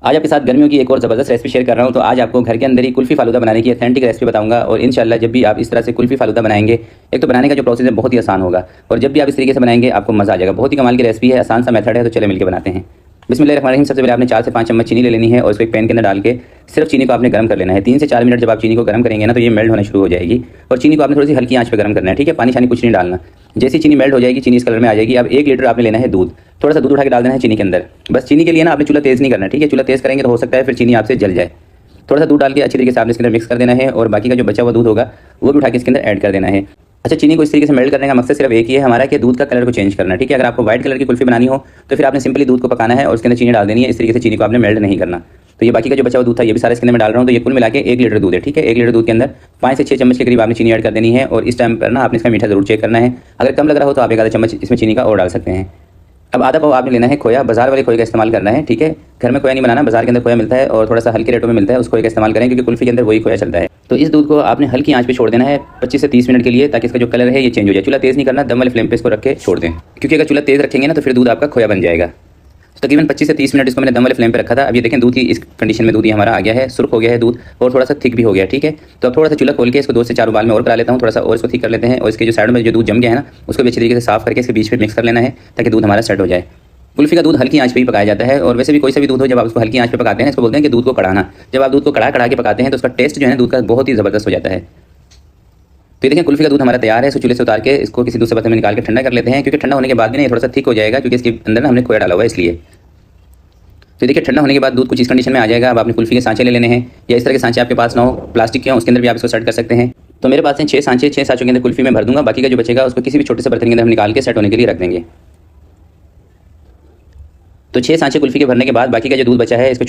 आज आपके साथ गर्मियों की एक और ज़बरदस्त रेसिपी शेयर कर रहा हूँ। तो आज आपको घर के अंदर ही कुल्फ़ी फालूदा बनाने की ऑथेंटिक रेसिपी बताऊंगा। और इंशाल्लाह जब भी आप इस तरह से कुल्फ़ी फालूदा बनाएंगे, एक तो बनाने का जो प्रोसेस है बहुत ही आसान होगा, और जब भी आप इस तरीके से बनाएंगे आपको मज़ा आ जाएगा। बहुत ही कमाल की रेसिपी है, आसान सा मेथड है। तो चले मिलकर बनाते हैं। बिस्मिल्लाहिर्रहमानिर्रहीम। सबसे पहले आपने 4 से 5 चम्मच चीनी ले लेनी है और इसको एक पैन के अंदर डाल के सिर्फ चीनी को आपने गर्म कर लेना है। 3 से 4 मिनट जब आप चीनी को गर्म करेंगे ना तो ये मेल्ट होना शुरू हो जाएगी। और चीनी को आपने थोड़ी सी हल्की आंच पे गर्म करना है, ठीक है। पानी शानी कुछ नहीं डालना। जैसी चीनी मेल्ट हो जाएगी, चीनी इस कलर में आ जाएगी। अब 1 लीटर आपने लेना है दूध। थोड़ा सा दूध उठा के डाल देना है चीनी के अंदर। बस चीनी के लिए ना आपने चूल्हा तेज़ नहीं करना, ठीक है। चूल्हा तेज़ करेंगे तो हो सकता है फिर चीनी आपसे जल जाए। थोड़ा सा दूध डाल के अच्छी तरीके से आपने इसके अंदर मिक्स कर देना है और बाकी का जो बचा हुआ दूध होगा वो भी उठा के इसके अंदर ऐड कर देना है। अच्छा, चीनी को इस तरीके से मेल्ट करने का मकसद सिर्फ एक ही है हमारा कि दूध का कलर को चेंज करना, ठीक है। अगर आपको व्हाइट कलर की कुल्फी बनानी हो तो फिर आपने सिंपली दूध को पकाना है और उसके अंदर चीनी डाल देनी है। इस तरीके से चीनी को आपने मेल्ट नहीं करना। तो ये बाकी का जो बचा हुआ दूध था ये भी सारा इसके अंदर मैं डाल रहा हूँ। तो ये कुल मिला के 1 लीटर दूध है, ठीक है। 1 लीटर दूध के अंदर 5 से 6 चम्मच के करीब आपने चीनी ऐड कर देनी है। और इस टाइम पर ना आपने इसका मीठा जरूर चेक करना है। अगर कम लग रहा हो तो आप 1 आधा चम्मच इसमें चीनी का और डाल सकते हैं। अब आधा पाव आपने लेना है खोया। बाजार वाले खोए का इस्तेमाल करना है, ठीक है। घर में खोया नहीं बनाना, बाजार के अंदर खोया मिलता है और थोड़ा सा हल्के रेटों में मिलता है। उस खोए का इस्तेमाल करें क्योंकि कुल्फी के अंदर वही खोया चलता है। तो इस दूध को आपने हल्की आंच पे छोड़ देना है 25 से 30 मिनट के लिए, ताकि इसका जो कलर है ये चेंज हो जाए। चूल्हा तेज़ नहीं करना, दम वाले फ्लेम पे इसको रख के छोड़ दें, क्योंकि अगर चूल्हा तेज़ रखेंगे ना तो फिर दूध आपका खोया बन जाएगा। तो तकरीबन 25 से 30 मिनट इसको मैंने दम वाले फ्लेम पे रखा था। अब ये देखें दूध की इस कंडीशन में दूध ये हमारा आ गया है, सुर्ख हो गया है दूध और थोड़ा सा थिक भी हो गया, ठीक है। तो अब थोड़ा सा चूल्हा खोल के इसको 2 से 4 उबाल में और करा लेता हूँ। थोड़ा सा और इसको थिक कर लेते हैं और इसके जो साइड में जो दूध जम गया है ना उसको भी अच्छी तरीके से साफ करके इसके बीच में मिक्स कर लेना है ताकि दूध हमारा सेट हो जाए। कुल्फी का दूध हल्की आंच पे ही पकाया जाता है। और वैसे भी कोई सा भी दूध हो, जब आप उसको हल्की आंच पे पकाते हैं इसको बोलते हैं कि दूध को कढ़ाना। जब आप दूध को कढ़ा के पकाते हैं तो उसका टेस्ट जो है दूध का बहुत ही ज़बरदस्त हो जाता है। तो ये देखें कुल्फी का दूध हमारा तैयार है। इसको चूल्हे से उतार के इसको किसी दूसरे बर्तन में निकाल के ठंडा कर लेते हैं, क्योंकि ठंडा होने के बाद भी ना ये थोड़ा सा थिक हो जाएगा, क्योंकि इसके अंदर ना हमने खोया डाला हुआ है इसलिए। तो देखिए ठंडा होने के बाद दूध कुछ इस कंडीशन में आ जाएगा। अब आपने कुल्फी के सांचे ले लेने हैं, या इस तरह के सांचे आपके पास ना हो, प्लास्टिक के हो, उसके अंदर भी आप इसको सेट कर सकते हैं। तो मेरे पास हैं 6 सांचे। 6 सांचों के अंदर कुल्फी में भर दूंगा। बाकी का जो बचेगा उसको किसी भी छोटे से बर्तन के अंदर हम निकाल के सेट होने के लिए रख देंगे। तो 6 सांचे कुल्फी के भरने के बाद बाकी का जो दूध बचा है इसको